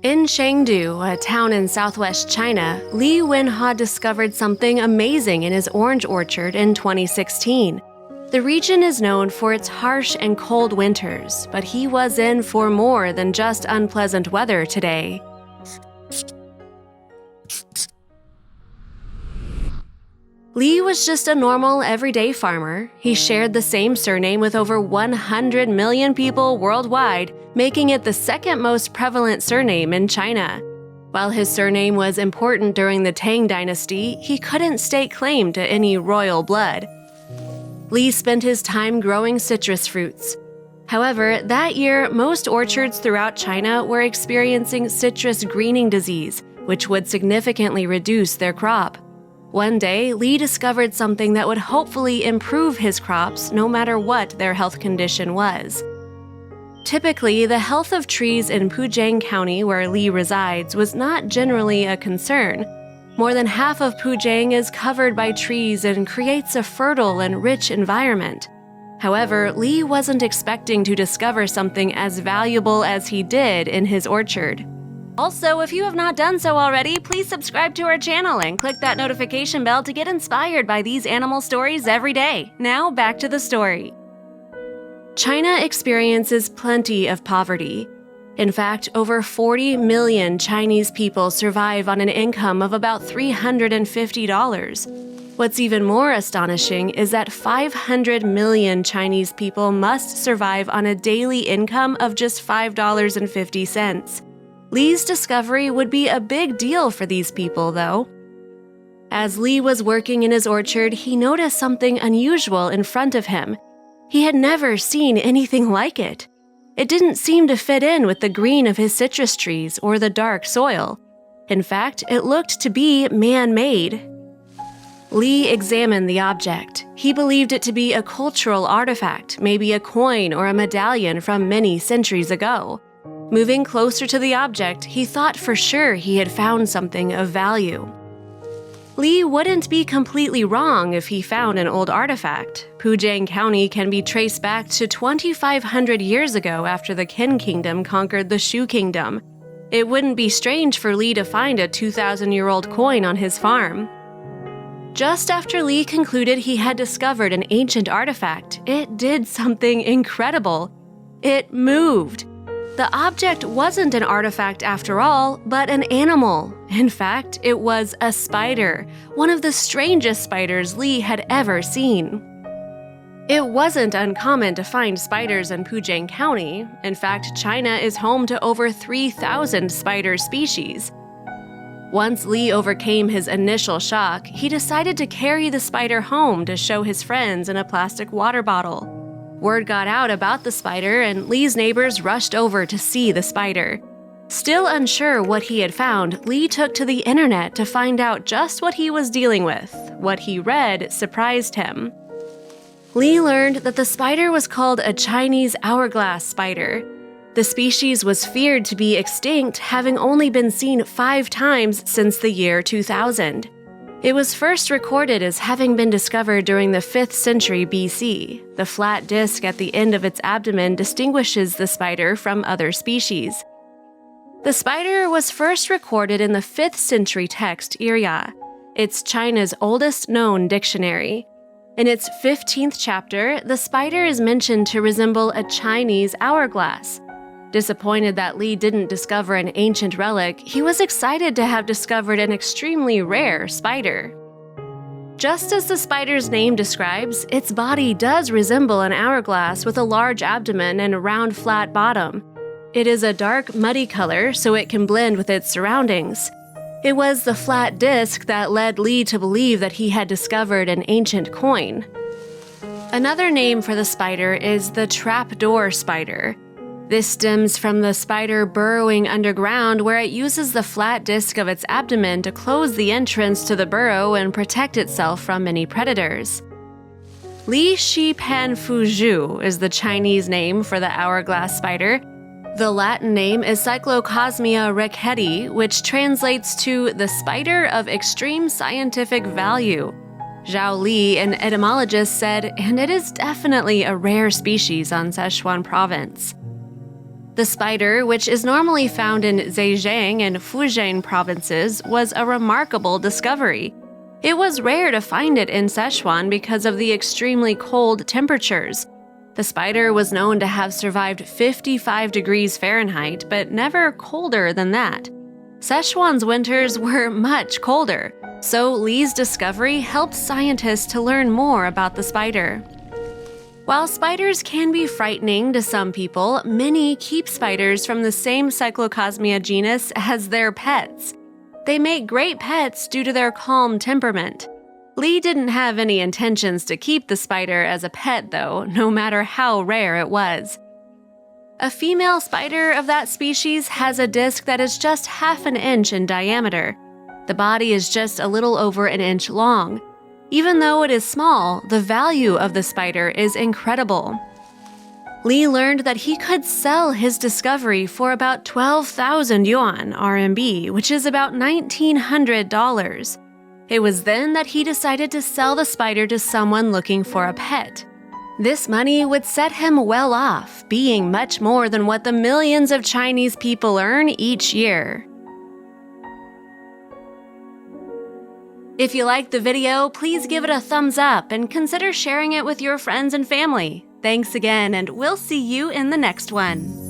In Chengdu, a town in southwest China, Li Wenhua discovered something amazing in his orange orchard in 2016. The region is known for its harsh and cold winters, but he was in for more than just unpleasant weather today. Li was just a normal, everyday farmer. He shared the same surname with over 100 million people worldwide, making it the second most prevalent surname in China. While his surname was important during the Tang dynasty, he couldn't stake claim to any royal blood. Li spent his time growing citrus fruits. However, that year, most orchards throughout China were experiencing citrus greening disease, which would significantly reduce their crop. One day, Li discovered something that would hopefully improve his crops no matter what their health condition was. Typically, the health of trees in Pujiang County, where Li resides, was not generally a concern. More than half of Pujiang is covered by trees and creates a fertile and rich environment. However, Li wasn't expecting to discover something as valuable as he did in his orchard. Also, if you have not done so already, please subscribe to our channel and click that notification bell to get inspired by these animal stories every day. Now, back to the story. China experiences plenty of poverty. In fact, over 40 million Chinese people survive on an income of about $350. What's even more astonishing is that 500 million Chinese people must survive on a daily income of just $5.50. Li's discovery would be a big deal for these people, though. As Li was working in his orchard, he noticed something unusual in front of him. He had never seen anything like it. It didn't seem to fit in with the green of his citrus trees or the dark soil. In fact, it looked to be man-made. Li examined the object. He believed it to be a cultural artifact, maybe a coin or a medallion from many centuries ago. Moving closer to the object, he thought for sure he had found something of value. Li wouldn't be completely wrong if he found an old artifact. Pujiang County can be traced back to 2,500 years ago after the Qin Kingdom conquered the Shu Kingdom. It wouldn't be strange for Li to find a 2,000-year-old coin on his farm. Just after Li concluded he had discovered an ancient artifact, it did something incredible. It moved. The object wasn't an artifact after all, but an animal. In fact, it was a spider, one of the strangest spiders Li had ever seen. It wasn't uncommon to find spiders in Pujiang County. In fact, China is home to over 3,000 spider species. Once Li overcame his initial shock, he decided to carry the spider home to show his friends in a plastic water bottle. Word got out about the spider, and Li's neighbors rushed over to see the spider. Still unsure what he had found, Li took to the internet to find out just what he was dealing with. What he read surprised him. Li learned that the spider was called a Chinese hourglass spider. The species was feared to be extinct, having only been seen 5 times since the year 2000. It was first recorded as having been discovered during the 5th century BC. The flat disc at the end of its abdomen distinguishes the spider from other species. The spider was first recorded in the 5th century text Irya. It's China's oldest known dictionary. In its 15th chapter, the spider is mentioned to resemble a Chinese hourglass. Disappointed that Li didn't discover an ancient relic, he was excited to have discovered an extremely rare spider. Just as the spider's name describes, its body does resemble an hourglass with a large abdomen and a round flat bottom. It is a dark, muddy color, so it can blend with its surroundings. It was the flat disc that led Li to believe that he had discovered an ancient coin. Another name for the spider is the trapdoor spider. This stems from the spider burrowing underground, where it uses the flat disc of its abdomen to close the entrance to the burrow and protect itself from any predators. Li Shi Pan Fu Zhu is the Chinese name for the hourglass spider. The Latin name is Cyclocosmia recketi, which translates to the spider of extreme scientific value. Zhao Li, an etymologist, said, and it is definitely a rare species on Sichuan province. The spider, which is normally found in Zhejiang and Fujian provinces, was a remarkable discovery. It was rare to find it in Sichuan because of the extremely cold temperatures. The spider was known to have survived 55 degrees Fahrenheit, but never colder than that. Sichuan's winters were much colder, so Li's discovery helped scientists to learn more about the spider. While spiders can be frightening to some people, many keep spiders from the same Cyclocosmia genus as their pets. They make great pets due to their calm temperament. Li didn't have any intentions to keep the spider as a pet, though, no matter how rare it was. A female spider of that species has a disc that is just half an inch in diameter. The body is just a little over an inch long. Even though it is small, the value of the spider is incredible. Li learned that he could sell his discovery for about 12,000 yuan RMB, which is about $1,900. It was then that he decided to sell the spider to someone looking for a pet. This money would set him well off, being much more than what the millions of Chinese people earn each year. If you liked the video, please give it a thumbs up and consider sharing it with your friends and family. Thanks again, and we'll see you in the next one.